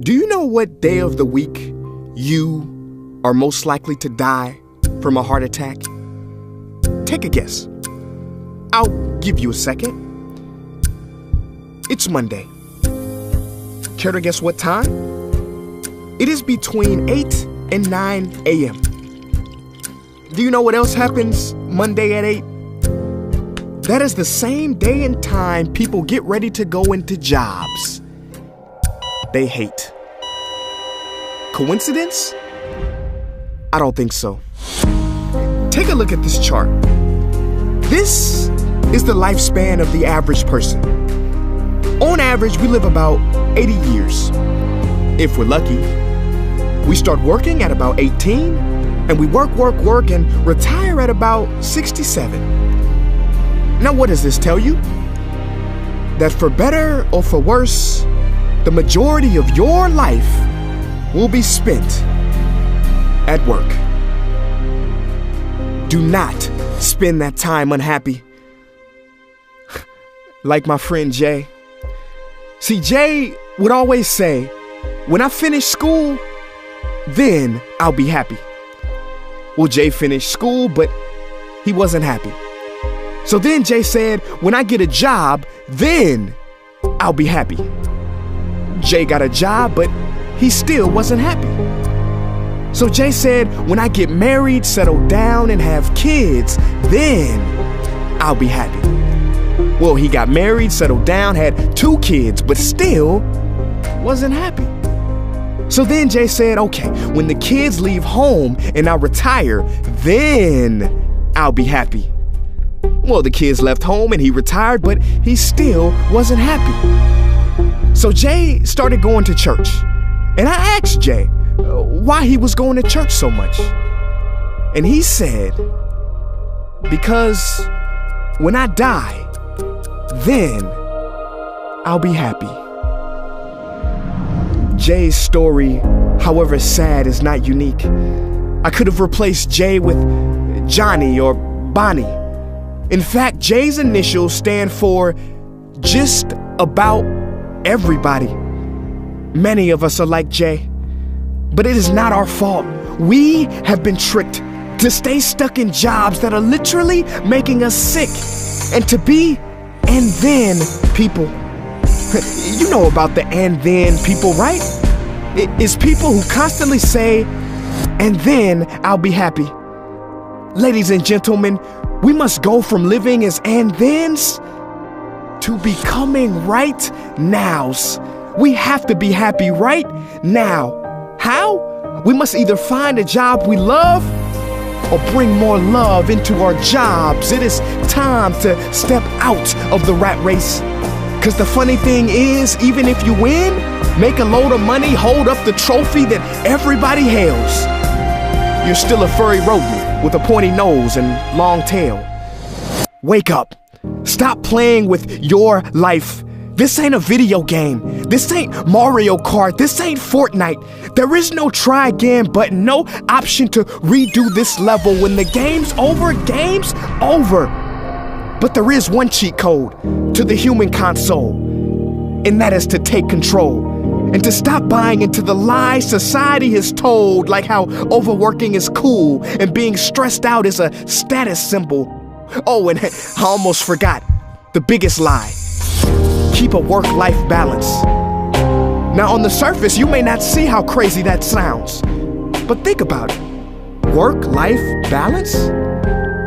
Do you know what day of the week you are most likely to die from a heart attack? Take a guess. I'll give you a second. It's Monday. Care to guess what time? It is between 8 and 9 a.m. Do you know what else happens Monday at 8? That is the same day and time people get ready to go into jobs they hate. Coincidence? I don't think so. Take a look at this chart. This is the lifespan of the average person. On average, we live about 80 years. If we're lucky, we start working at about 18, and we work, and retire at about 67. Now, what does this tell you? That for better or for worse, the majority of your life will be spent at work. Do not spend that time unhappy. Like my friend Jay. See, Jay would always say, when I finish school, then I'll be happy. Well, Jay finished school, but he wasn't happy. So then Jay said, when I get a job, then I'll be happy. Jay got a job, but he still wasn't happy. So Jay said, when I get married, settle down, and have kids, then I'll be happy. Well, he got married, settled down, had 2 kids, but still wasn't happy. So then Jay said, okay, when the kids leave home and I retire, then I'll be happy. Well, the kids left home and he retired, but he still wasn't happy. So Jay started going to church. And I asked Jay why he was going to church so much. And he said, because when I die, then I'll be happy. Jay's story, however sad, is not unique. I could have replaced Jay with Johnny or Bonnie. In fact, Jay's initials stand for just about everybody. Many of us are like Jay, but it is not our fault. We have been tricked to stay stuck in jobs that are literally making us sick and to be and then people. You know about the and then people, right? It is people who constantly say, and then I'll be happy. Ladies and gentlemen, we must go from living as and thens to becoming right nows. We have to be happy right now. How? We must either find a job we love or bring more love into our jobs. It is time to step out of the rat race. Cause the funny thing is, even if you win, make a load of money, hold up the trophy that everybody hails, you're still a furry rodent with a pointy nose and long tail. Wake up. Stop playing with your life. This ain't a video game. This ain't Mario Kart. This ain't Fortnite. There is no try again button, no option to redo this level. When the game's over, game's over. But there is one cheat code to the human console, and that is to take control and to stop buying into the lies society has told, like how overworking is cool and being stressed out is a status symbol. Oh, and I almost forgot the biggest lie. Keep a work-life balance. Now, on the surface, you may not see how crazy that sounds, but think about it. Work-life balance?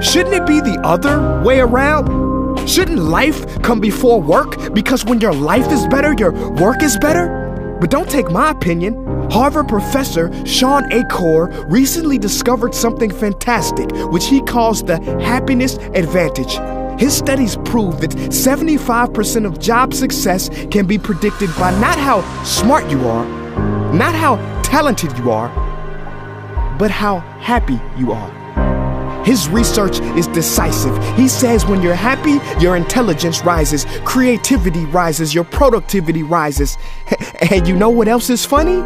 Shouldn't it be the other way around? Shouldn't life come before work? Because when your life is better, your work is better? But don't take my opinion. Harvard professor Shawn Achor recently discovered something fantastic, which he calls the happiness advantage. His studies prove that 75% of job success can be predicted by not how smart you are, not how talented you are, but how happy you are. His research is decisive. He says when you're happy, your intelligence rises, creativity rises, your productivity rises. And you know what else is funny?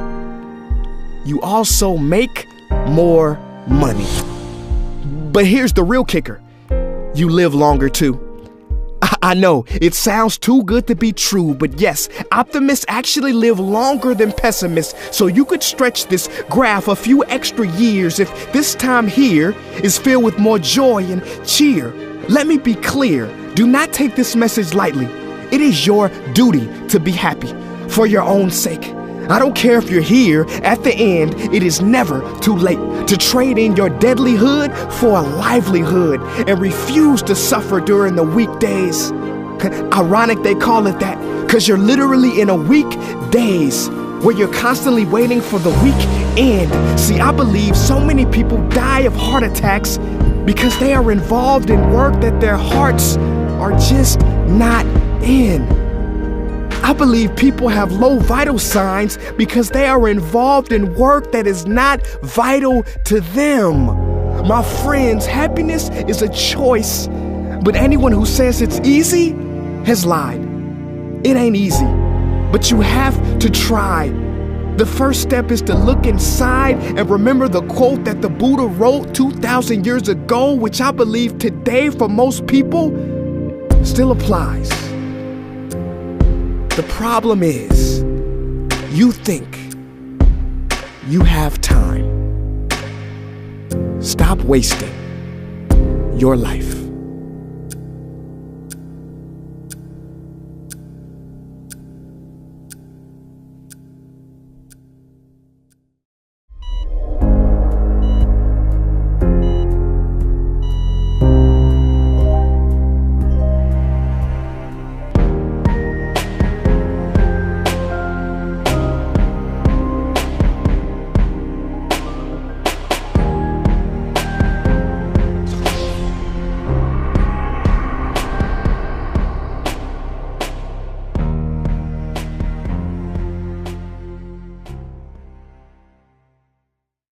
You also make more money. But here's the real kicker. You live longer too. I know, it sounds too good to be true, but yes, optimists actually live longer than pessimists, so you could stretch this graph a few extra years if this time here is filled with more joy and cheer. Let me be clear, do not take this message lightly. It is your duty to be happy, for your own sake. I don't care if you're here, at the end, it is never too late to trade in your deadlyhood for a livelihood and refuse to suffer during the weekdays. Ironic they call it that, because you're literally in a weekdays where you're constantly waiting for the weekend. See, I believe so many people die of heart attacks because they are involved in work that their hearts are just not in. I believe people have low vital signs because they are involved in work that is not vital to them. My friends, happiness is a choice, but anyone who says it's easy has lied. It ain't easy, but you have to try. The first step is to look inside and remember the quote that the Buddha wrote 2,000 years ago, which I believe today for most people still applies. The problem is, you think you have time. Stop wasting your life.